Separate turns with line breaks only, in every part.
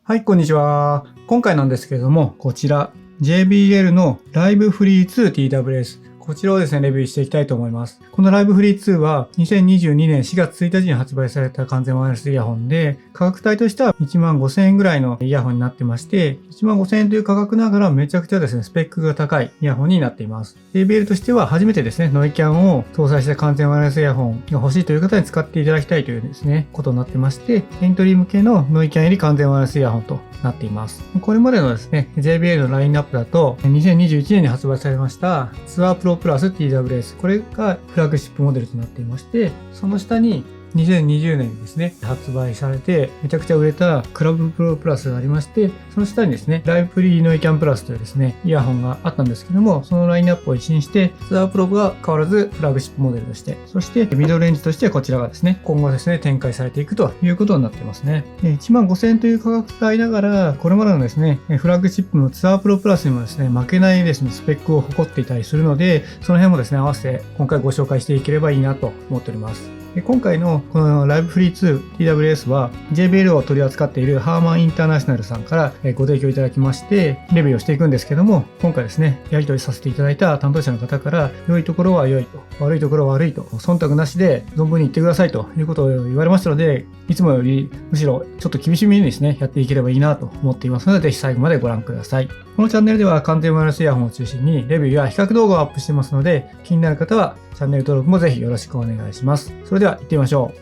はい、こんにちは。今回なんですけれども、こちら JBL のライブフリー 2TWS。こちらをですね、レビューしていきたいと思います。このライブフリー2は2022年4月1日に発売された完全ワイヤレスイヤホンで、価格帯としては15,000円ぐらいのイヤホンになってまして、15,000円という価格ながらめちゃくちゃですね、スペックが高いイヤホンになっています。JBL としては初めてですね、ノイキャンを搭載した完全ワイヤレスイヤホンが欲しいという方に使っていただきたいというですね、ことになってまして、エントリー向けのノイキャン入り完全ワイヤレスイヤホンとなっています。これまでのですね、JBL のラインナップだと、2021年に発売されましたツアープロプラス TWS。これがフラッグシップモデルとなっていまして、その下に2020年にですね、発売されて、めちゃくちゃ売れたクラブプロプラスがありまして、その下にですね、ライブフリーノイキャンプラスというですね、イヤホンがあったんですけども、そのラインナップを一新して、ツアープロが変わらずフラッグシップモデルとして、そしてミドルレンジとしてこちらがですね、今後ですね、展開されていくということになっていますね。15,000円という価格帯ながら、これまでのですね、フラッグシップのツアープロプラスにもですね、負けないですね、スペックを誇っていたりするので、その辺もですね、合わせて今回ご紹介していければいいなと思っております。今回のこのライブフリー 2TWS は JBL を取り扱っているハーマンインターナショナルさんからご提供いただきましてレビューをしていくんですけども、今回ですね、やり取りさせていただいた担当者の方から良いところは良いと、悪いところは悪いと、忖度なしで存分に言ってくださいということを言われましたので、いつもよりむしろちょっと厳しめにですね、やっていければいいなと思っていますので、ぜひ最後までご覧ください。このチャンネルでは完全ワイヤレスイヤホンを中心にレビューや比較動画をアップしていますので、気になる方はチャンネル登録もぜひよろしくお願いします。それでは行ってみましょう。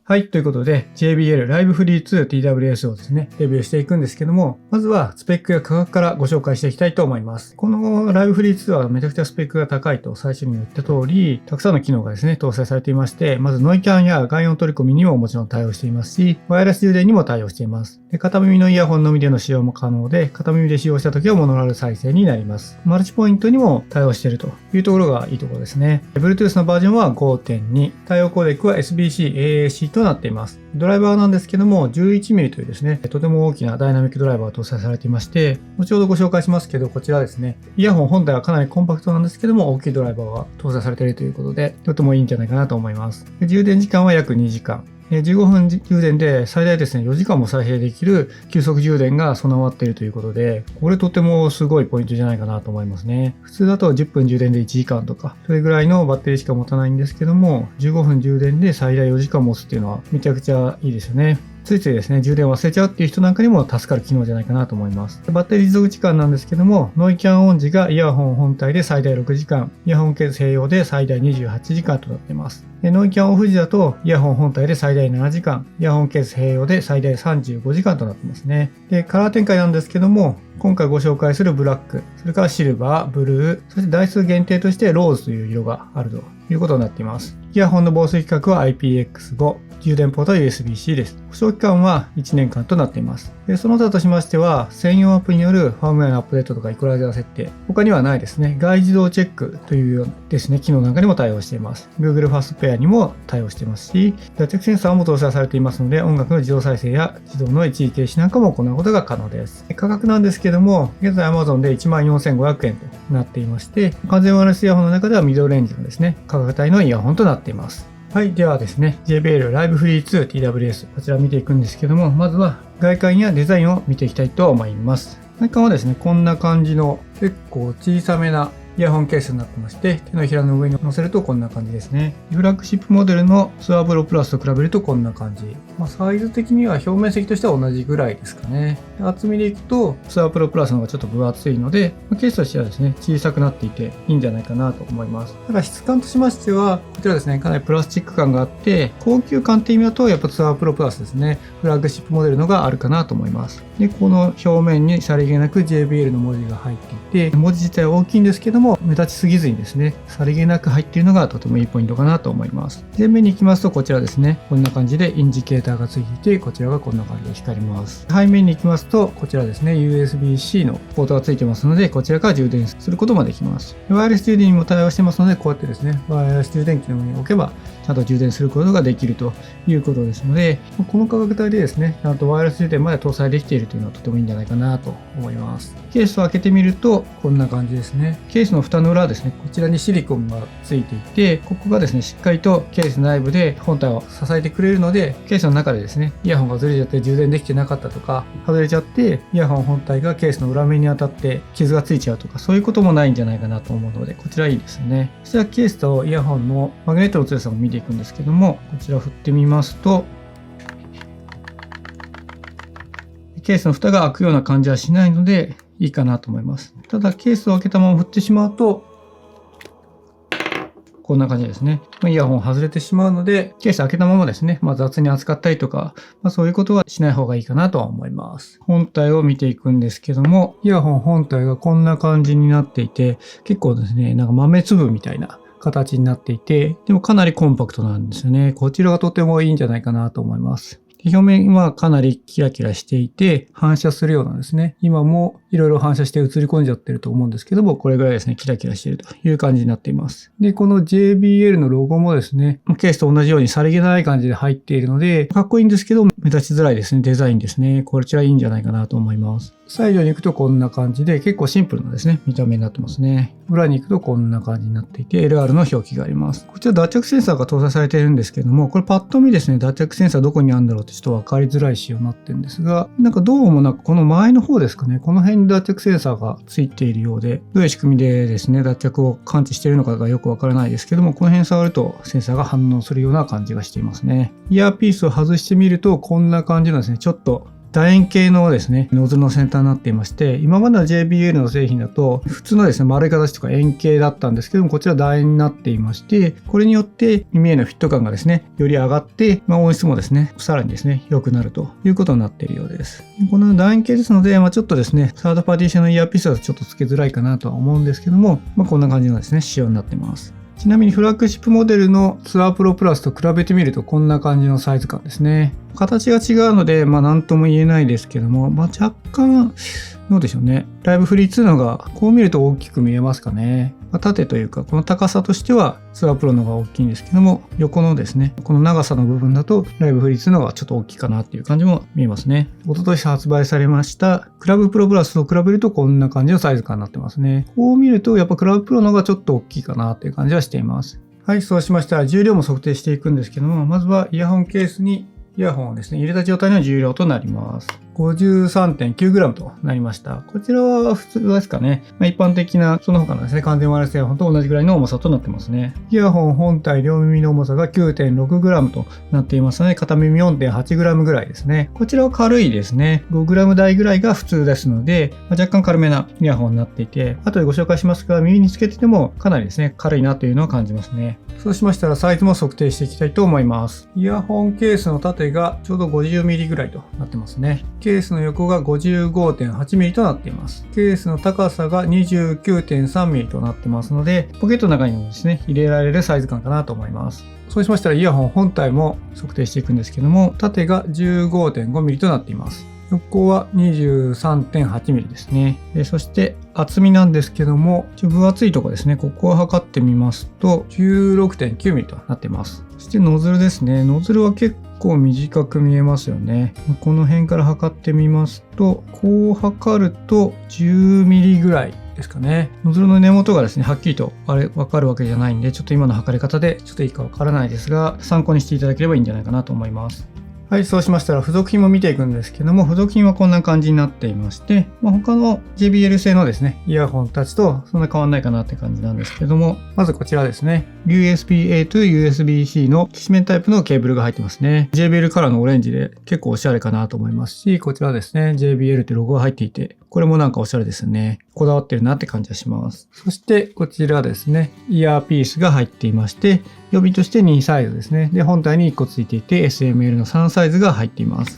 はい。ということで、JBL ライブフリー 2TWS をですね、レビューしていくんですけども、まずはスペックや価格からご紹介していきたいと思います。このライブフリー2はめちゃくちゃスペックが高いと最初に言った通り、たくさんの機能がですね、搭載されていまして、まずノイキャンや外音取り込みにももちろん対応していますし、ワイヤレス充電にも対応しています。で、片耳のイヤホンのみでの使用も可能で、片耳で使用した時はモノラル再生になります。マルチポイントにも対応しているというところがいいところですね。Bluetooth のバージョンは 5.2、対応コーデックは SBC AAC となっています。ドライバーなんですけども 11mm というですね、とても大きなダイナミックドライバーが搭載されていまして、後ほどご紹介しますけど、こちらですね、イヤホン本体はかなりコンパクトなんですけども、大きいドライバーが搭載されているということで、とてもいいんじゃないかなと思います。充電時間は約2時間。15分充電で最大ですね、4時間も再生できる急速充電が備わっているということで、これとてもすごいポイントじゃないかなと思いますね。普通だと10分充電で1時間とか、それぐらいのバッテリーしか持たないんですけども、15分充電で最大4時間持つっていうのはめちゃくちゃいいですよね。ついついですね、充電忘れちゃうっていう人なんかにも助かる機能じゃないかなと思います。バッテリー持続時間なんですけども、ノイキャンオン時がイヤホン本体で最大6時間、イヤホンケース併用で最大28時間となっています。ノイキャンオフ時だと、イヤホン本体で最大7時間、イヤホンケース併用で最大35時間となっていますね。で、カラー展開なんですけども、今回ご紹介するブラック、それからシルバー、ブルー、そして台数限定としてローズという色があるということになっています。イヤホンの防水規格は IPX5、充電ポートは USB-C です。保証期間は1年間となっています。その他としましては、専用アプリによるファームウェアのアップデートとかイコライザー設定、他にはないですね。外自動チェックというようなですね、機能なんかにも対応しています。Google ファーストペアにも対応していますし、脱着センサーも搭載されていますので、音楽の自動再生や自動の一時停止なんかも行うことが可能です。価格なんですけども、現在 Amazon で 14,500 円となっていまして、完全ワイヤレスイヤホンの中ではミドルレンジのですね、価格帯のイヤホンとなっています。はい。ではですね、JBL ライブフリー 2TWS、こちら見ていくんですけども、まずは外観やデザインを見ていきたいと思います。外観はですね、こんな感じの結構小さめなイヤホンケースになってまして、手のひらの上に乗せるとこんな感じですね。フラッグシップモデルのツアープロプラスと比べるとこんな感じ。サイズ的には表面積としては同じぐらいですかね。厚みでいくとツアープロプラスの方がちょっと分厚いので、ケースとしてはですね、小さくなっていていいんじゃないかなと思います。ただ質感としましては、こちらですね、かなりプラスチック感があって、高級感っていう意味だとやっぱツアープロプラスですね、フラッグシップモデルのがあるかなと思います。で、この表面にさりげなく JBL の文字が入っていて、文字自体は大きいんですけども、目立ちすぎずにですね、さりげなく入っているのがとてもいいポイントかなと思います。前面に行きますとこちらですね、こんな感じでインジケーターがついていて、こちらがこんな感じで光ります。背面に行きますと、こちらですね、USB-C のポートがついてますので、こちらから充電することもできます。ワイヤレス充電にも対応してますので、こうやってですね、ワイヤレス充電器の上に置けば、ちゃんと充電することができるということですので、この価格帯でですね、ちゃんとワイヤレス充電まで搭載できているというのはとてもいいんじゃないかなと思います。ケースを開けてみると、こんな感じですね。ケースの蓋の裏はですね、こちらにシリコンがついていて、ここがですね、しっかりとケース内部で本体を支えてくれるので、ケースの中でですね、イヤホンがずれちゃって充電できてなかったとか、外れちゃって、イヤホン本体がケースの裏面に当たって傷がついちゃうとか、そういうこともないんじゃないかなと思うので、こちらいいですね。そしたらケースとイヤホンのマグネットの強さを見ていくんですけども、こちらを振ってみますと、ケースの蓋が開くような感じはしないのでいいかなと思います。ただケースを開けたまま振ってしまうと、こんな感じですね。イヤホン外れてしまうので、ケース開けたままですね、雑に扱ったりとか、そういうことはしない方がいいかなとは思います。本体を見ていくんですけども、イヤホン本体がこんな感じになっていて、結構ですね、なんか豆粒みたいな形になっていて、でもかなりコンパクトなんですよね。こちらがとてもいいんじゃないかなと思います。表面はかなりキラキラしていて反射するようなんですね。今もいろいろ反射して映り込んじゃってると思うんですけども、これぐらいですね、キラキラしているという感じになっています。で、この JBL のロゴもですね、ケースと同じようにさりげない感じで入っているので、かっこいいんですけど、目立ちづらいですね、デザインですね。こちらいいんじゃないかなと思います。サイドに行くとこんな感じで、結構シンプルなですね、見た目になってますね。裏に行くとこんな感じになっていて、LR の表記があります。こちら脱着センサーが搭載されているんですけども、これパッと見ですね、脱着センサーどこにあるんだろうってちょっと分かりづらい仕様になってるんですが、なんかどうもこの前の方ですかね、この辺に脱着センサーがついているようで、どういう仕組みでですね、脱着を感知しているのかがよくわからないですけども、この辺触るとセンサーが反応するような感じがしていますね。イヤーピースを外してみると、こんな感じのですね、ちょっと楕円形のですね、ノズルの先端になっていまして、今までの JBL の製品だと、普通のですね、丸い形とか円形だったんですけども、こちら楕円になっていまして、これによって耳へのフィット感がですね、より上がって、音質もですね、さらにですね、良くなるということになっているようです。この楕円形ですので、ちょっとですね、サードパーティー製のイヤーピースはちょっと付けづらいかなとは思うんですけども、こんな感じのですね、仕様になっています。ちなみにフラッグシップモデルのツアープロプラスと比べてみるとこんな感じのサイズ感ですね。形が違うので、何とも言えないですけども、若干、どうでしょうね。ライブフリー2のが、こう見ると大きく見えますかね。縦というか、この高さとしてはツアープロの方が大きいんですけども、横のですね、この長さの部分だと、ライブフリー2の方がちょっと大きいかなっていう感じも見えますね。一昨年発売されました、クラブプロプラスと比べるとこんな感じのサイズ感になってますね。こう見ると、やっぱクラブプロの方がちょっと大きいかなっていう感じはしています。はい、そうしましたら重量も測定していくんですけども、まずはイヤホンケースにイヤホンをですね、入れた状態の重量となります。53.9g となりました。こちらは普通ですかね。一般的な、その他のですね、完全ワイヤレスイヤホンと同じぐらいの重さとなってますね。イヤホン本体両耳の重さが 9.6g となっていますので、片耳 4.8g ぐらいですね。こちらは軽いですね。5g 台ぐらいが普通ですので、若干軽めなイヤホンになっていて、後でご紹介しますが、耳につけててもかなりですね、軽いなというのを感じますね。そうしましたらサイズも測定していきたいと思います。イヤホンケースの縦がちょうど 50mm ぐらいとなってますね。ケースの横が 55.8mm となっています。ケースの高さが 29.3mm となってますので、ポケットの中にもですね、入れられるサイズ感かなと思います。そうしましたらイヤホン本体も測定していくんですけども、縦が 15.5mm となっています。横は 23.8mm ですね。そして厚みなんですけども、分厚いところですね。ここを測ってみますと 16.9mm となっています。そしてノズルですね。ノズルは結構短く見えますよね。この辺から測ってみますと、こう測ると 10mm ぐらいですかね。ノズルの根元がですね、はっきりとわかるわけじゃないんで、ちょっと今の測り方でちょっといいかわからないですが、参考にしていただければいいんじゃないかなと思います。はい、そうしましたら付属品も見ていくんですけども、付属品はこんな感じになっていまして、他の JBL 製のですね、イヤホンたちとそんな変わんないかなって感じなんですけども、まずこちらですね、USB-A to USB-C のきしめんタイプのケーブルが入ってますね。JBL カラーのオレンジで結構おしゃれかなと思いますし、こちらですね、JBL ってロゴが入っていて、これもなんかおしゃれですね。こだわってるなって感じがします。そしてこちらですね、イヤーピースが入っていまして、予備として2サイズですね。で、本体に1個ついていて、SML の3サイズが入っています。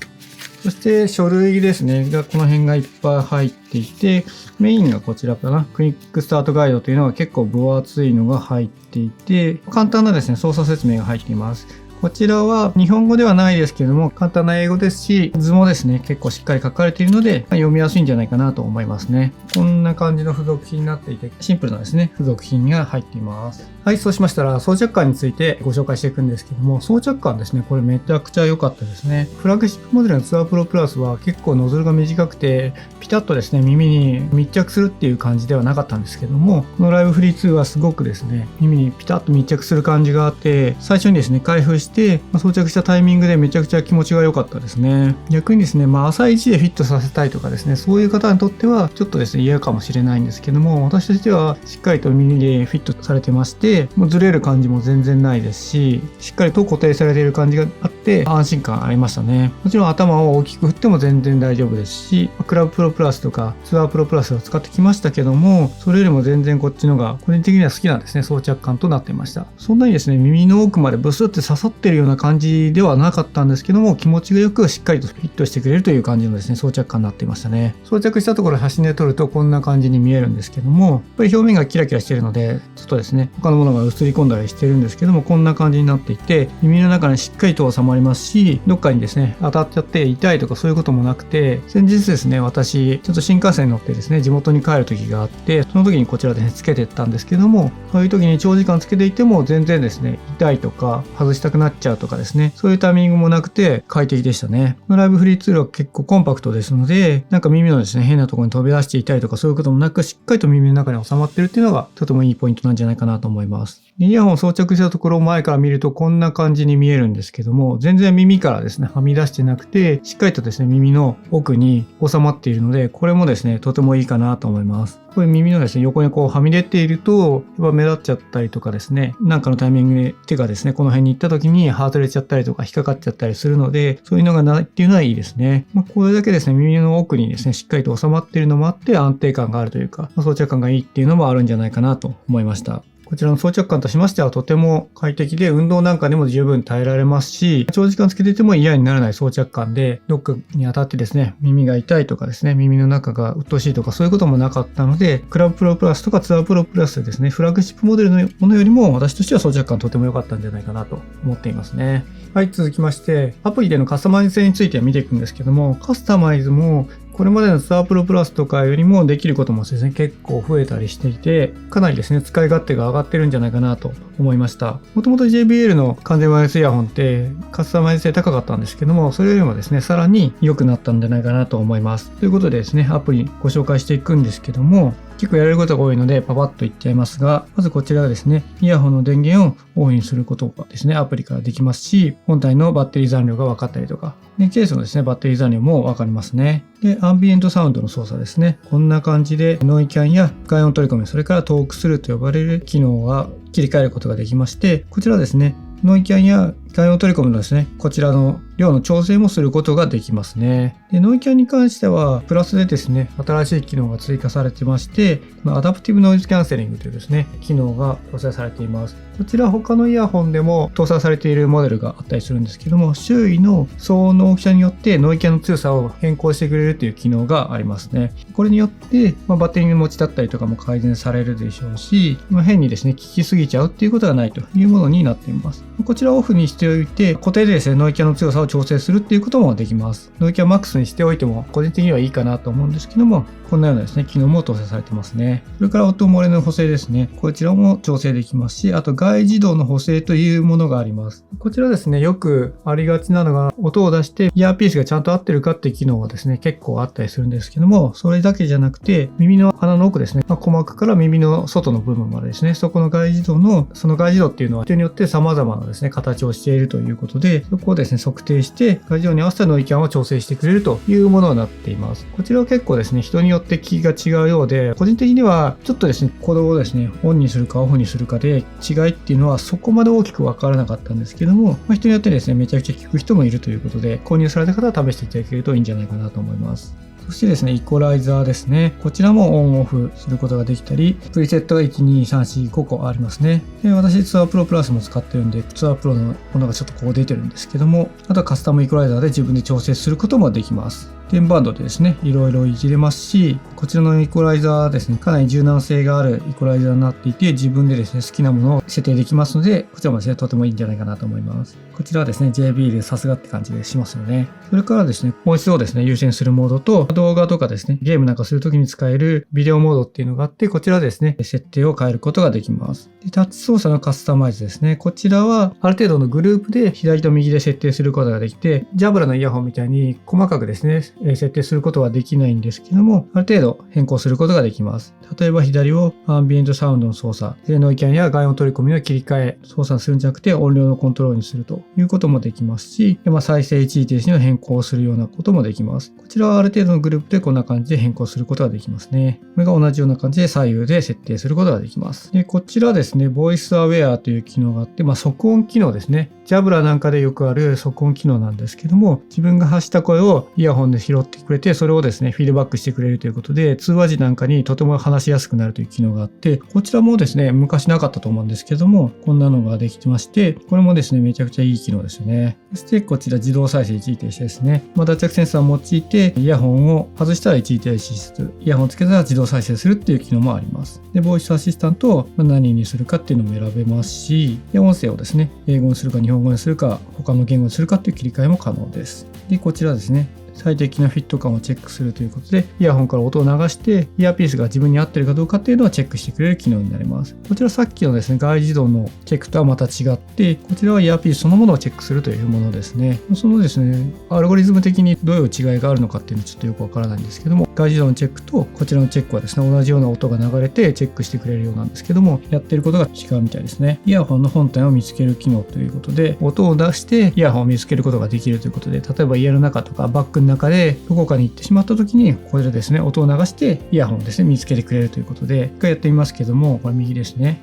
そして書類ですね。がこの辺がいっぱい入っていて、メインがこちらかな。クイックスタートガイドというのが結構分厚いのが入っていて、簡単なですね、操作説明が入っています。こちらは日本語ではないですけれども、簡単な英語ですし、図もですね、結構しっかり書かれているので、読みやすいんじゃないかなと思いますね。こんな感じの付属品になっていて、シンプルなですね、付属品が入っています。はい、そうしましたら装着感についてご紹介していくんですけども、装着感ですね、これめちゃくちゃ良かったですね。フラッグシップモデルのツアープロプラスは結構ノズルが短くて、ピタッとですね、耳に密着するっていう感じではなかったんですけども、このライブフリー2はすごくですね、耳にピタッと密着する感じがあって、最初にですね、開封して装着したタイミングでめちゃくちゃ気持ちが良かったですね。逆にですね、朝一でフィットさせたいとかですね、そういう方にとってはちょっとですね、嫌かもしれないんですけども、私としてはしっかりと耳でフィットされてまして、もうずれる感じも全然ないですし、しっかりと固定されている感じがあって安心感ありましたね。もちろん頭を大きく振っても全然大丈夫ですし、クラブプロプラスとかツアープロプラスを使ってきましたけども、それよりも全然こっちのが個人的には好きなんですね。装着感となっていました。そんなにですね、耳の奥までブスって刺さってるような感じではなかったんですけども、気持ちがよくしっかりとフィットしてくれるという感じのですね、装着感になっていましたね。装着したところ写真で撮るとこんな感じに見えるんですけども、やっぱり表面がキラキラしているので、ちょっとですね、他のものが映り込んだりしてるんですけども、こんな感じになっていて、耳の中にしっかりと収まりますし、どっかにですね、当たっちゃって痛いとかそういうこともなくて、先日ですね、私、ちょっと新幹線に乗ってですね、地元に帰る時があって、その時にこちらでね、つけてったんですけども、そういう時に長時間つけていても全然ですね、痛いとか外したくなっちゃうとかですね、そういうタイミングもなくて快適でしたね。このライブフリーツールは結構コンパクトですので、なんか耳のですね、変なところに飛び出していたりとかそういうこともなく、しっかりと耳の中に収まってるっていうのがとてもいいポイントなんじゃないかなと思います。イヤホンを装着したところを前から見るとこんな感じに見えるんですけども、全然耳からですね、はみ出してなくて、しっかりとですね、耳の奥に収まっているので、これもですね、とてもいいかなと思います。これ耳のですね、横にこうはみ出ていると、やっぱ目立っちゃったりとかですね、なんかのタイミングで手がですね、この辺に行った時に外れちゃったりとか引っかかっちゃったりするので、そういうのがないっていうのはいいですね。これだけですね、耳の奥にですね、しっかりと収まっているのもあって安定感があるというか、装着感がいいっていうのもあるんじゃないかなと思いました。こちらの装着感としましてはとても快適で、運動なんかでも十分耐えられますし、長時間つけていても嫌にならない装着感で、どっかに当たってですね、耳が痛いとかですね、耳の中が鬱陶しいとかそういうこともなかったので、クラブプロプラスとかツアープロプラスですね、フラッグシップモデルのものよりも私としては装着感とても良かったんじゃないかなと思っていますね。はい、続きまして、アプリでのカスタマイズ性について見ていくんですけども、カスタマイズもこれまでのツアープロプラスとかよりもできることもですね、結構増えたりしていて、かなりですね、使い勝手が上がってるんじゃないかなと思いました。もともと JBL の完全ワイヤレスイヤホンってカスタマイズ性高かったんですけども、それよりもですね、さらに良くなったんじゃないかなと思います。ということでですね、アプリご紹介していくんですけども、結構やれることが多いのでパパッと言っちゃいますが、まずこちらがですね、イヤホンの電源をオフにすることがですね、アプリからできますし、本体のバッテリー残量が分かったりとか、でケースのですね、バッテリー残量も分かりますね。で、アンビエントサウンドの操作ですね。こんな感じでノイキャンや外音取り込み、それからトークスルーと呼ばれる機能が切り替えることができまして、こちらですね、ノイキャンや外音取り込みのですね、こちらの量の調整もすることができますね。で、ノイキャンに関しては、プラスでですね、新しい機能が追加されてまして、アダプティブノイズキャンセリングというですね、機能が搭載されています。こちら他のイヤホンでも搭載されているモデルがあったりするんですけども、周囲の騒音の大きさによってノイキャンの強さを変更してくれるという機能がありますね。これによって、バッテリーの持ちだったりとかも改善されるでしょうし、変にですね、効きすぎちゃうっていうことがないというものになっています。こちらをオフにしておいて、固定でですね、ノイキャンの強さを調整するっていうこともできます。ノイキャンマックスにしておいても個人的にはいいかなと思うんですけども、こんなようなですね、機能も搭載されてますね。それから音漏れの補正ですね。こちらも調整できますし、あと外自動の補正というものがあります。こちらですね、よくありがちなのが、音を出してイヤーピースがちゃんと合ってるかっていう機能はですね、結構あったりするんですけども、それだけじゃなくて、耳の鼻の奥ですね、鼓膜から耳の外の部分までですね、そこの外自動の、その外自動っていうのは人によって様々なですね、形をしているということで、そこをですね、測定して、外自動に合わせたノイキャンを調整してくれるというものになっています。こちらは結構ですね、人によって効きが違うようで、個人的にはちょっとですね、コードをですね、オンにするかオフにするかで違いっていうのはそこまで大きくわからなかったんですけども、人によってですね、めちゃくちゃ効く人もいるということで、購入された方は試していただけるといいんじゃないかなと思います。そしてですね、イコライザーですね。こちらもオンオフすることができたり、プリセットが1、2、3、4、5個ありますね。で、私ツアープロプラスも使ってるんで、ツアープロのものがちょっとこう出てるんですけども、あとはカスタムイコライザーで自分で調整することもできます。10バンドでですね、いろいろいじれますし、こちらのイコライザーですね、かなり柔軟性があるイコライザーになっていて、自分でですね、好きなものを設定できますので、こちらもですね、とてもいいんじゃないかなと思います。こちらはですね、JBL でさすがって感じでしますよね。それからですね、音質をですね、優先するモードと、動画とかですね、ゲームなんかするときに使えるビデオモードっていうのがあって、こちらですね、設定を変えることができます。で、タッチ操作のカスタマイズですね。こちらは、ある程度のグループで左と右で設定することができて、ジャブラのイヤホンみたいに細かくですね、設定することはできないんですけども、ある程度変更することができます。例えば左をアンビエントサウンドの操作、ノイキャンや外音取り込みの切り替え、操作するんじゃなくて音量のコントロールにするということもできますし、再生一時停止の変更をするようなこともできます。こちらはある程度のグループでこんな感じで変更することができますね。これが同じような感じで左右で設定することができます。で、こちらですね、ボイスアウェアという機能があって、即音機能ですね。ジャブラなんかでよくある即音機能なんですけども、自分が発した声をイヤホンで拾ってくれて、それをですね、フィードバックしてくれるということで、通話時なんかにとても話しやすくなるという機能があって、こちらもですね、昔なかったと思うんですけども、こんなのができてまして、これもですね、めちゃくちゃいい機能ですよね。そしてこちら自動再生一時停止ですね。脱着センサーを用いて、イヤホンを外したら一時停止する。イヤホンをつけたら自動再生するっていう機能もあります。で、ボイスアシスタントを何にするかっていうのも選べますし、で、音声をですね、英語にするか日本語にするか、他の言語にするかっていう切り替えも可能です。で、こちらですね。最適なフィット感をチェックするということで、イヤホンから音を流して、イヤーピースが自分に合っているかどうかっていうのをチェックしてくれる機能になります。こちらさっきのですね、外自動のチェックとはまた違って、こちらはイヤーピースそのものをチェックするというものですね。そのですね、アルゴリズム的にどういう違いがあるのかっていうのはちょっとよくわからないんですけども、外自動のチェックとこちらのチェックはですね、同じような音が流れてチェックしてくれるようなんですけども、やってることが違うみたいですね。イヤホンの本体を見つける機能ということで、音を出してイヤホンを見つけることができるということで、例えば家の中とかバッグの中でどこかに行ってしまった時に、これでですね、音を流してイヤホンをですね、見つけてくれるということで、一回やってみますけども、これ右ですね。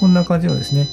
こんな感じのですね、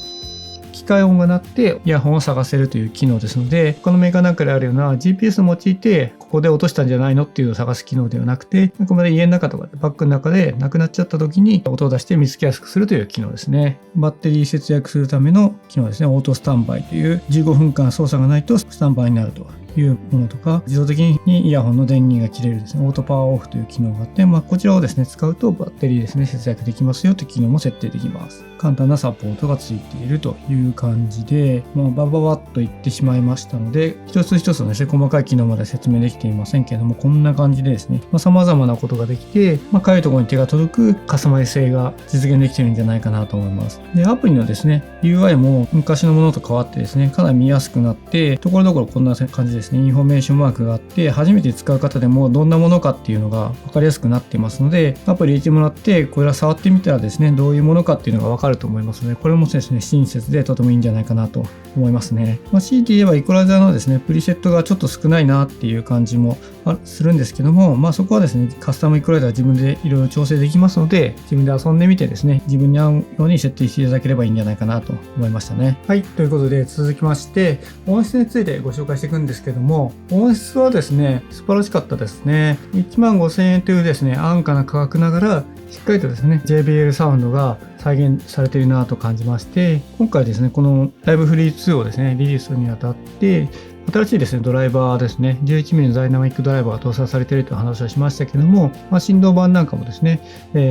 機械音が鳴ってイヤホンを探せるという機能ですので、他のメーカーなんかであるような GPS を用いてここで落としたんじゃないのっていうのを探す機能ではなくて、あくまで家の中とかバッグの中でなくなっちゃった時に音を出して見つけやすくするという機能ですね。バッテリー節約するための機能ですね。オートスタンバイという15分間操作がないとスタンバイになるというものとか、自動的にイヤホンの電源が切れるですね、オートパワーオフという機能があって、こちらをですね、使うとバッテリーですね、節約できますよという機能も設定できます。簡単なサポートがついているという感じで、バババッと言ってしまいましたので、一つ一つのですね、細かい機能まで説明できていませんけれども、こんな感じでですね、様々なことができて、かゆいところに手が届くカスタマイズ性が実現できているんじゃないかなと思います。で、アプリのですね、UI も昔のものと変わってですね、かなり見やすくなって、ところどころこんな感じですね、インフォメーションマークがあって、初めて使う方でもどんなものかっていうのが分かりやすくなっていますので、アプリ入れてもらって、これら触ってみたらですね、どういうものかっていうのが分かると思いますので、これもですね、親切でとてもいいんじゃないかなと思いますね。強いて言えばイコライザーのですね、プリセットがちょっと少ないなっていう感じもするんですけども、そこはですね、カスタムイコライザー自分でいろいろ調整できますので、自分で遊んでみてですね、自分に合うように設定していただければいいんじゃないかなと思いましたね。はい、ということで続きまして、音質についてご紹介していくんですけども、音質はですね、素晴らしかったですね。15,000円というですね、安価な価格ながら、しっかりとですね、JBL サウンドが再現されているなと感じまして、今回ですね、このライブフリー2をですね、リリースするにあたって、新しいですね、ドライバーですね、11mm のダイナミックドライバーが搭載されているという話をしましたけども、振動板なんかもですね、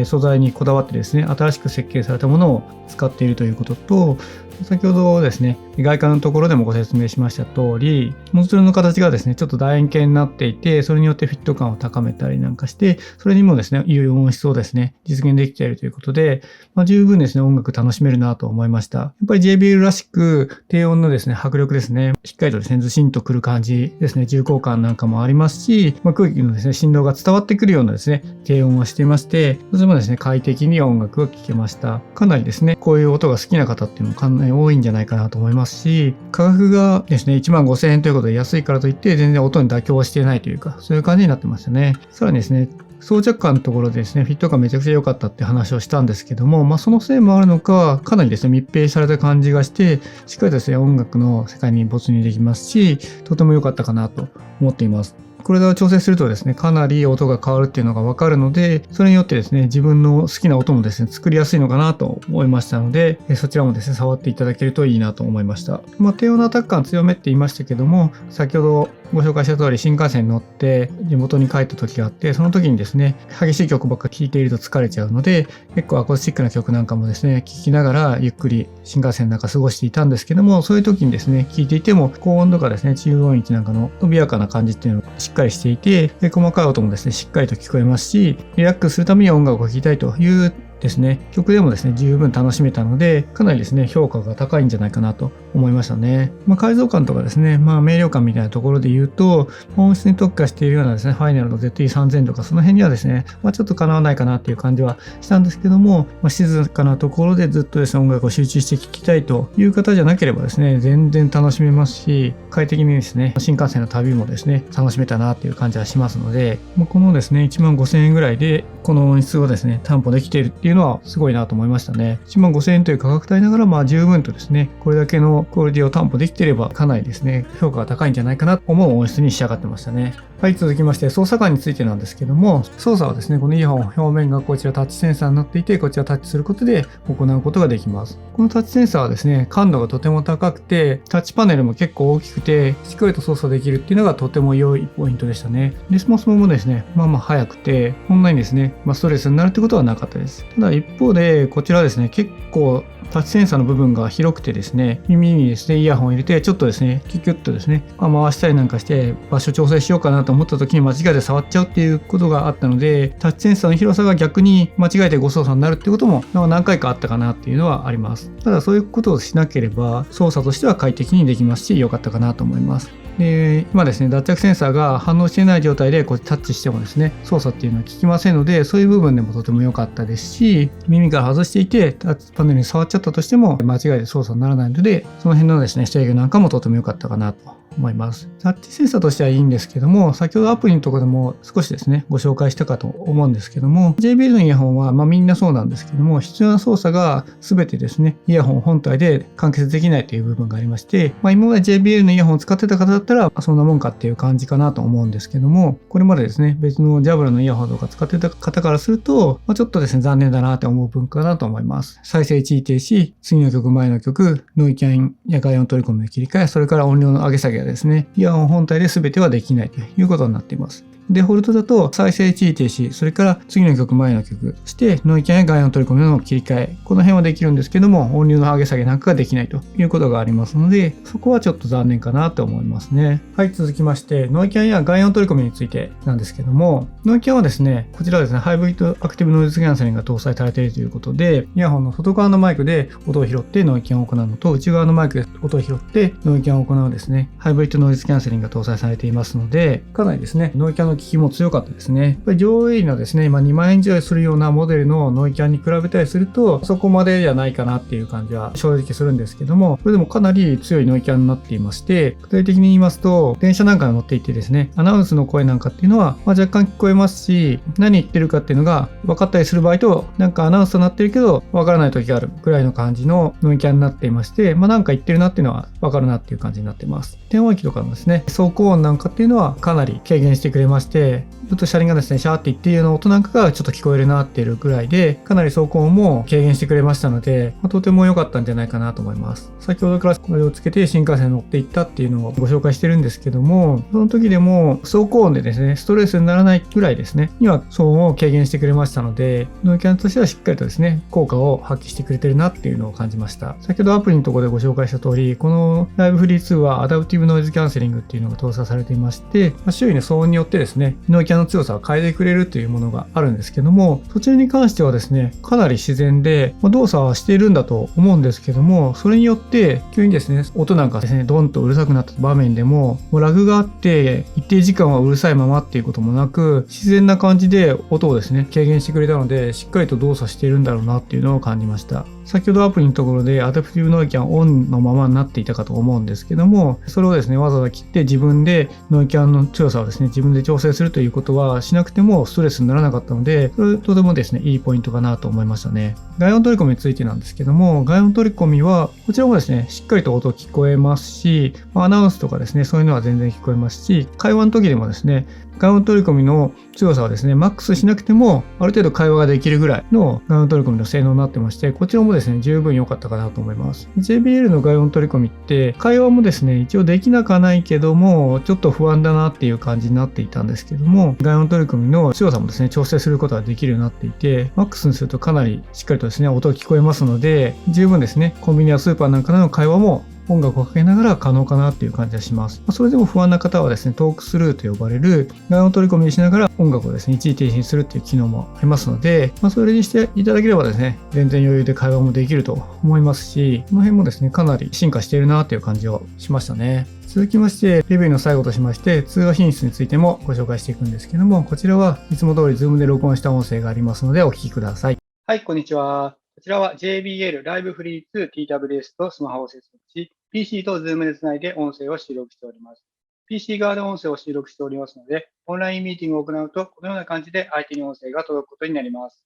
素材にこだわってですね、新しく設計されたものを使っているということと、先ほどですね、外観のところでもご説明しました通り、ノズルの形がですね、ちょっと楕円形になっていて、それによってフィット感を高めたりなんかして、それにもですね、いい音質をですね、実現できているということで、十分ですね、音楽楽しめるなと思いました。やっぱり JBL らしく、低音のですね、迫力ですね、しっかりとですね、ずしんとくる感じですね、重厚感なんかもありますし、空気のですね、振動が伝わってくるようなですね、低音をしていまして、とてもですね、快適に音楽を聴けました。かなりですね、こういう音が好きな方っていうのもかなり多いんじゃないかなと思いますし、価格がですね、15,000円ということで安いからといって全然音に妥協はしていないというか、そういう感じになってましたね。さらにですね、装着感のところでですね、フィット感めちゃくちゃ良かったって話をしたんですけども、そのせいもあるのか、かなりですね、密閉された感じがして、しっかりとですね、音楽の世界に没入できますし、とても良かったかなと思っています。これで調整するとですね、かなり音が変わるっていうのがわかるので、それによってですね、自分の好きな音もですね、作りやすいのかなと思いましたので、そちらもですね、触っていただけるといいなと思いました。低音のアタック感強めって言いましたけども、先ほどご紹介した通り新幹線に乗って地元に帰った時があって、その時にですね、激しい曲ばっか聴いていると疲れちゃうので、結構アコースティックな曲なんかもですね、聴きながらゆっくり新幹線の中過ごしていたんですけども、そういう時にですね、聴いていても高音とかですね、中音域なんかの伸びやかな感じっていうのをしっかりしていて、細かい音もですね、しっかりと聞こえますし、リラックスするために音楽を聴きたいというですね、曲でもですね、十分楽しめたので、かなりですね、評価が高いんじゃないかなと思いましたね。解像感とかですね、明瞭感みたいなところで言うと、音質に特化しているようなですね、ファイナルの ZE3000 とか、その辺にはですね、ちょっと叶わないかなっていう感じはしたんですけども、静かなところでずっとですね、音楽を集中して聴きたいという方じゃなければですね、全然楽しめますし、快適にですね、新幹線の旅もですね、楽しめたなっていう感じはしますので、このですね、15,000円ぐらいで、この音質をですね、担保できているっていうのはすごいなと思いましたね。15,000円という価格帯ながら、十分とですね、これだけのクオリティを担保できていれば、かなりですね、評価が高いんじゃないかなと思う音質に仕上がってましたね。はい、続きまして、操作感についてなんですけども、操作はですね、このイヤホン表面がこちらタッチセンサーになっていて、こちらタッチすることで行うことができます。このタッチセンサーはですね、感度がとても高くて、タッチパネルも結構大きくて、しっかりと操作できるっていうのがとても良いポイントでしたね。レスポンスもですね、速くて、こんなにですね、ストレスになるってことはなかったです。ただ一方で、こちらですね、結構タッチセンサーの部分が広くてですね、耳にですね、イヤホンを入れて、ちょっとですね、キュキュッとですね、回したりなんかして、場所調整しようかなと思った時に間違えて触っちゃうっていうことがあったので、タッチセンサーの広さが逆に間違えて誤操作になるってことも何回かあったかなっていうのはあります。ただそういうことをしなければ、操作としては快適にできますし、良かったかなと思います。で、今ですね、脱着センサーが反応していない状態でこうタッチしてもですね、操作っていうのは効きませんので、そういう部分でもとても良かったですし、耳から外していてタッチパネルに触っちゃったとしても間違えて操作にならないので、その辺のですね、制御なんかもとても良かったかなと思います。タッチセンサーとしてはいいんですけども、先ほどアプリのところでも少しですね、ご紹介したかと思うんですけども、JBL のイヤホンはみんなそうなんですけども、必要な操作が全てですね、イヤホン本体で完結できないという部分がありまして、今まで JBL のイヤホンを使ってた方だったら、そんなもんかっていう感じかなと思うんですけども、これまでですね、別のジャブラのイヤホンとか使ってた方からすると、ちょっとですね、残念だなって思う文化かなと思います。再生一時停止、次の曲、前の曲、ノイキャンや外音取り込みの切り替え、それから音量の上げ下げがですね、イヤホン本体で全てはできないということになっています。デフォルトだと再生一時停止、それから次の曲、前の曲、そしてノイキャンや外音取り込みの切り替え、この辺はできるんですけども、音量の上げ下げなんかができないということがありますので、そこはちょっと残念かなと思いますね。はい、続きまして、ノイキャンや外音取り込みについてなんですけども、ノイキャンはですね、こちらですね、ハイブリッドアクティブノイズキャンセリングが搭載されているということで、イヤホンの外側のマイクで音を拾ってノイキャンを行うのと、内側のマイクで音を拾ってノイキャンを行うですね、ハイブリッドノイズキャンセリングが搭載されていますので、かなりですね、ノイキャンの効きも強かったですね。やっぱり上位のですね、2万円以上するようなモデルのノイキャンに比べたりすると、そこまでじゃないかなっていう感じは正直するんですけども、それでもかなり強いノイキャンになっていまして、具体的に言いますと、電車なんかに乗っていてですね、アナウンスの声なんかっていうのは、若干聞こえますし、何言ってるかっていうのが分かったりする場合と、なんかアナウンスとなってるけど、分からない時があるぐらいの感じのノイキャンになっていまして、なんか言ってるなっていうのは分かるなっていう感じになっています。低音域とかのですね、走行音なんかっていうのはかなり軽減してくれまして、ちょっと車輪がですね、シャーって言っているような音なんかがちょっと聞こえるなっていうぐらいで、かなり走行音も軽減してくれましたので、とても良かったんじゃないかなと思います。先ほどからこれをつけて新幹線に乗っていったっていうのをご紹介してるんですけども、その時でも走行音でですね、ストレスにならないぐらいですね、には騒音を軽減してくれましたので、ノイキャンとしてはしっかりとですね、効果を発揮してくれてるなっていうのを感じました。先ほどアプリのところでご紹介した通り、このライブフリー2はアダプティブノイズキャンセリングっていうのが搭載されていまして、周囲の騒音によってですね、ノイキャンの強さを変えてくれるというものがあるんですけども、そちらに関してはですね、かなり自然で、動作はしているんだと思うんですけども、それによって急にですね、音なんかですね、ドンとうるさくなった場面でも、ラグがあって一定時間はうるさいままっていうこともなく、自然な感じで音をですね、軽減してくれたので、しっかりと動作しているんだろうなっていうのを感じました。先ほどアプリのところでアダプティブノイキャンオンのままになっていたかと思うんですけども、それをですね、わざわざ切って自分でノイキャンの強さをですね、自分で調整するということはしなくてもストレスにならなかったので、それとてもですね、いいポイントかなと思いましたね。外音取り込みについてなんですけども、外音取り込みは、こちらもですね、しっかりと音聞こえますし、アナウンスとかですね、そういうのは全然聞こえますし、会話の時でもですね、外音取り込みの強さはですね、マックスしなくても、ある程度会話ができるぐらいの外音取り込みの性能になってまして、こちらももですね、十分良かったかなと思います。JBL の外音取り込みって、会話もですね、一応できなくはないけども、ちょっと不安だなっていう感じになっていたんですけども、外音取り込みの強さもですね、調整することができるようになっていて、マックスにするとかなりしっかりとですね、音が聞こえますので、十分ですね、コンビニやスーパーなんかでの会話も音楽をかけながら可能かなっていう感じがします。それでも不安な方はですね、トークスルーと呼ばれる外音取り込みにしながら音楽をですね、一時停止にするっていう機能もありますので、それにしていただければですね、全然余裕で会話もできると思いますし、この辺もですね、かなり進化しているなという感じをしましたね。続きまして、レビューの最後としまして、通話品質についてもご紹介していくんですけども、こちらはいつも通り Zoom で録音した音声がありますのでお聞きください。はい、こんにちは。こちらは JBL Live Free 2 TWS とスマホを接続し、PC と Zoom でつないで音声を収録しております。PC 側で音声を収録しておりますので、オンラインミーティングを行うと、このような感じで相手に音声が届くことになります。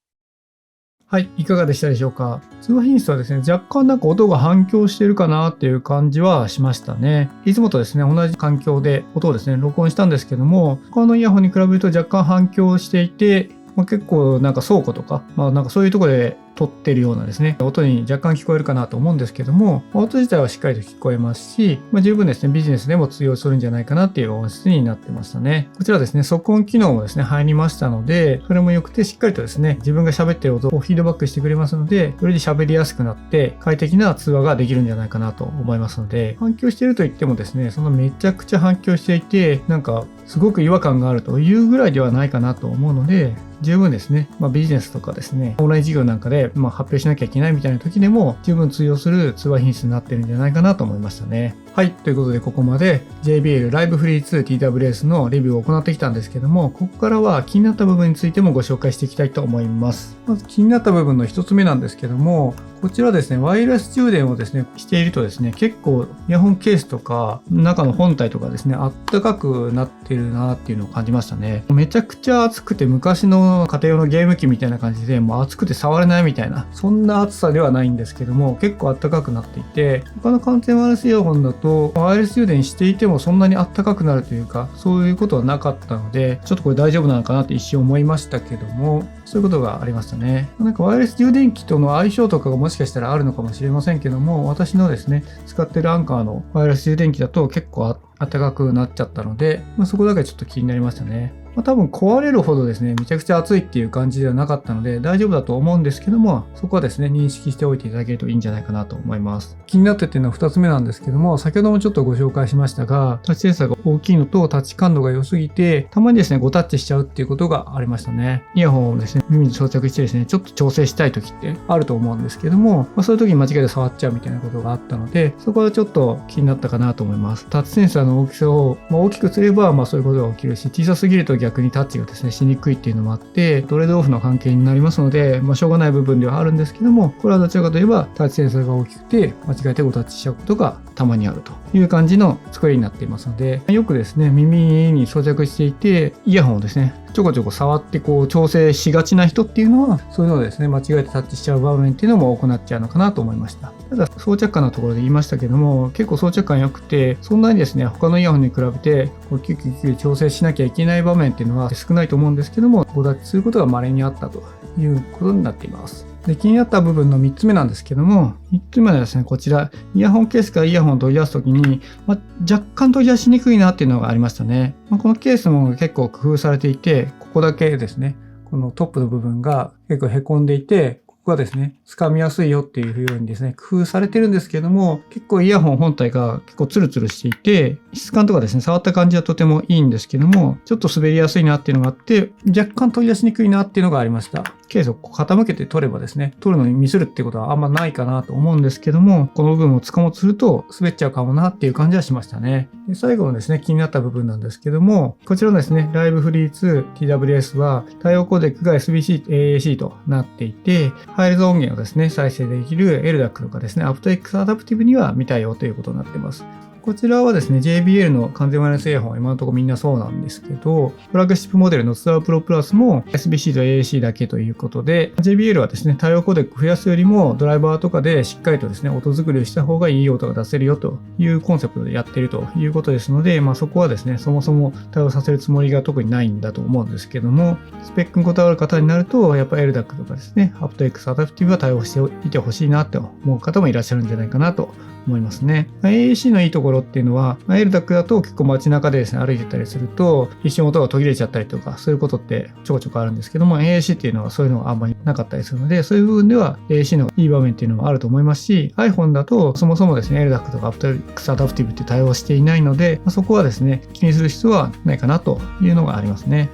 はい、いかがでしたでしょうか。通話品質はですね、若干なんか音が反響しているかなっていう感じはしましたね。いつもとですね、同じ環境で音をですね、録音したんですけども、他のイヤホンに比べると若干反響していて、結構なんか倉庫とか、なんかそういうところで撮ってるようなですね、音に若干聞こえるかなと思うんですけども、音自体はしっかりと聞こえますし、十分ですね、ビジネスでも通用するんじゃないかなっていう音質になってましたね。こちらですね、測音機能もですね、入りましたので、それも良くてしっかりとですね、自分が喋ってる音をフィードバックしてくれますので、より喋りやすくなって快適な通話ができるんじゃないかなと思いますので、反響していると言ってもですね、そのめちゃくちゃ反響していて、なんかすごく違和感があるというぐらいではないかなと思うので、十分ですね、ビジネスとかですね、オンライン事業なんかで発表しなきゃいけないみたいな時でも十分通用する通話品質になってるんじゃないかなと思いましたね。はい、ということでここまで JBL Live Free 2 TWS のレビューを行ってきたんですけども、ここからは気になった部分についてもご紹介していきたいと思います。まず気になった部分の一つ目なんですけども、こちらですね、ワイヤレス充電をですね、しているとですね、結構イヤホンケースとか中の本体とかですね、あったかくなってるなっていうのを感じましたね。めちゃくちゃ熱くて昔の家庭用のゲーム機みたいな感じで、もう熱くて触れないみたいな、そんな熱さではないんですけども、結構あったかくなっていて、他の完全ワイヤレスイヤホンだと、ワイヤレス充電していてもそんなにあったかくなるというか、そういうことはなかったので、ちょっとこれ大丈夫なのかなって一瞬思いましたけども、そういうことがありましたね。なんかワイヤレス充電器との相性とかがもしかしたらあるのかもしれませんけども、私のですね、使ってるアンカーのワイヤレス充電器だと結構暖かくなっちゃったので、そこだけちょっと気になりましたね。多分壊れるほどですね、めちゃくちゃ熱いっていう感じではなかったので大丈夫だと思うんですけども、そこはですね、認識しておいていただけるといいんじゃないかなと思います。気になってっていうのは2つ目なんですけども、先ほどもちょっとご紹介しましたが、タッチセンサーが大きいのとタッチ感度が良すぎて、たまにですね、誤タッチしちゃうっていうことがありましたね。イヤホンをですね、耳に装着してですね、ちょっと調整したい時ってあると思うんですけども、そういう時に間違えて触っちゃうみたいなことがあったので、そこはちょっと気になったかなと思います。タッチセンサーの大きさを大きくすれば、そういうことが起きるし、小さすぎると逆にタッチがですね、しにくいっていうのもあって、トレードオフの関係になりますので、しょうがない部分ではあるんですけども、これはどちらかといえばタッチセンサーが大きくて、間違えて誤タッチしちゃうことがたまにあるという感じの作りになっていますので、よくですね、耳に装着していて、イヤホンをですね、ちょこちょこ触って調整しがちな人っていうのは、そういうのをですね、間違えてタッチしちゃう場面っていうのも多くなっちゃうのかなと思いました。ただ、装着感のところで言いましたけども、結構装着感良くて、そんなにですね、他のイヤホンに比べて、キュッキュッキュッ調整しなきゃいけない場面っていうのは少ないと思うんですけども、誤タッチすることが稀にあったということになっています。で、気になった部分の3つ目なんですけども、3つ目はですね、こちら、イヤホンケースからイヤホンを取り出すときに、若干取り出しにくいなっていうのがありましたね。このケースも結構工夫されていて、ここだけですね、このトップの部分が結構凹んでいて、ここがですね、掴みやすいよっていうようにですね、工夫されてるんですけども、結構イヤホン本体が結構ツルツルしていて、質感とかですね、触った感じはとてもいいんですけども、ちょっと滑りやすいなっていうのがあって、若干取り出しにくいなっていうのがありました。ケースを傾けて取ればですね、取るのにミスるってことはあんまないかなと思うんですけども、この部分を掴もうとすると滑っちゃうかもなっていう感じはしましたね。で、最後のですね、気になった部分なんですけども、こちらのですね、Live Free 2 TWS は対応コーデックが SBC AAC となっていて、ハイレゾ音源をですね、再生できる LDAC とかですね、aptX アダプティブには未対応ということになっています。こちらはですね、JBL の完全ワイヤレスイヤホンは今のところみんなそうなんですけど、フラッグシップモデルのツアープロプラスも SBC と AAC だけということで、JBL はですね、対応コーデック増やすよりもドライバーとかでしっかりとですね、音作りをした方がいい音が出せるよというコンセプトでやっているということですので、そこはですね、そもそも対応させるつもりが特にないんだと思うんですけども、スペックにこだわる方になると、やっぱ LDAC とかですね、aptX アダプティブは対応していてほしいなと思う方もいらっしゃるんじゃないかなと思いますね。AAC のいいところっていうのは、LDAC だと結構街中でですね、歩いてたりすると、一瞬音が途切れちゃったりとか、そういうことってちょこちょこあるんですけども、AAC っていうのはそういうのがあんまりなかったりするので、そういう部分では AAC のいい場面っていうのはあると思いますし、iPhone だとそもそもですね、LDAC とか aptX アダプティブって対応していないので、そこはですね、気にする必要はないかなというのがありますね。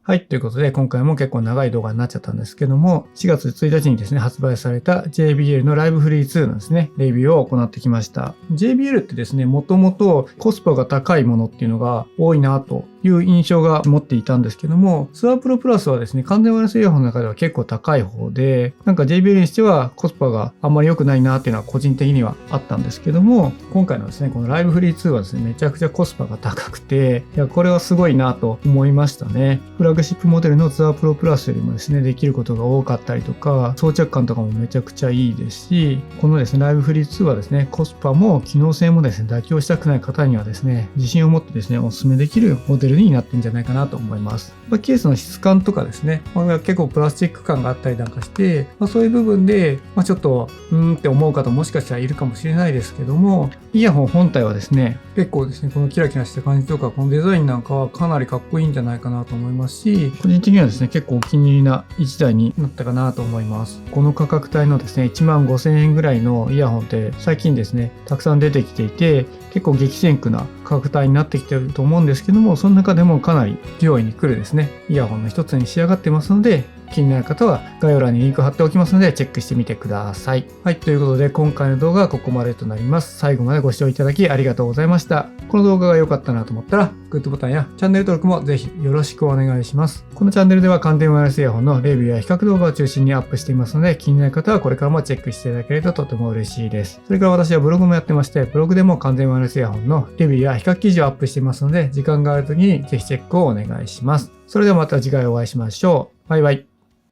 はい。ということで、今回も結構長い動画になっちゃったんですけども、4月1日にですね、発売された JBL の Live Free 2のですね、レビューを行ってきました。JBL ってですね、もともとコスパが高いものっていうのが多いなという印象が持っていたんですけども、ツアープロプラスはですね、完全ワイヤレスイヤホンの中では結構高い方で、なんか JBL にしてはコスパがあんまり良くないなっていうのは個人的にはあったんですけども、今回のですね、この Live Free 2はですね、めちゃくちゃコスパが高くて、いや、これはすごいなと思いましたね。フラッグシップモデルのツアープロプラスよりもですね、できることが多かったりとか、装着感とかもめちゃくちゃいいですし、このですね、Live Free 2はですね、コスパも機能性もですね、妥協したくない方にはですね、自信を持ってですね、お勧めできるモデルになってるんじゃないかなと思います。ケースの質感とかですね、結構プラスチック感があったりなんかして、そういう部分で、ちょっと、って思う方もしかしたらいるかもしれないですけども、イヤホン本体はですね、結構ですね、このキラキラした感じとか、このデザインなんかはかなりかっこいいんじゃないかなと思いますし、個人的にはですね、結構お気に入りな1台になったかなと思います。この価格帯のですね、15,000円ぐらいのイヤホンって最近ですね、たくさん出てきていて、結構激戦区な価格帯になってきてると思うんですけども、その中でもかなり上位に来るですね、イヤホンの一つに仕上がってますので、気になる方は概要欄にリンク貼っておきますのでチェックしてみてください。はい、ということで今回の動画はここまでとなります。最後までご視聴いただきありがとうございました。この動画が良かったなと思ったら、グッドボタンやチャンネル登録もぜひよろしくお願いします。このチャンネルでは完全ワイヤレスイヤホンのレビューや比較動画を中心にアップしていますので、気になる方はこれからもチェックしていただけるととても嬉しいです。それから私はブログもやってまして、ブログでも完全ワイヤレスイヤホンのレビューや比較記事をアップしていますので、時間がある時にぜひチェックをお願いします。それではまた次回お会いしましょう。バイバイ。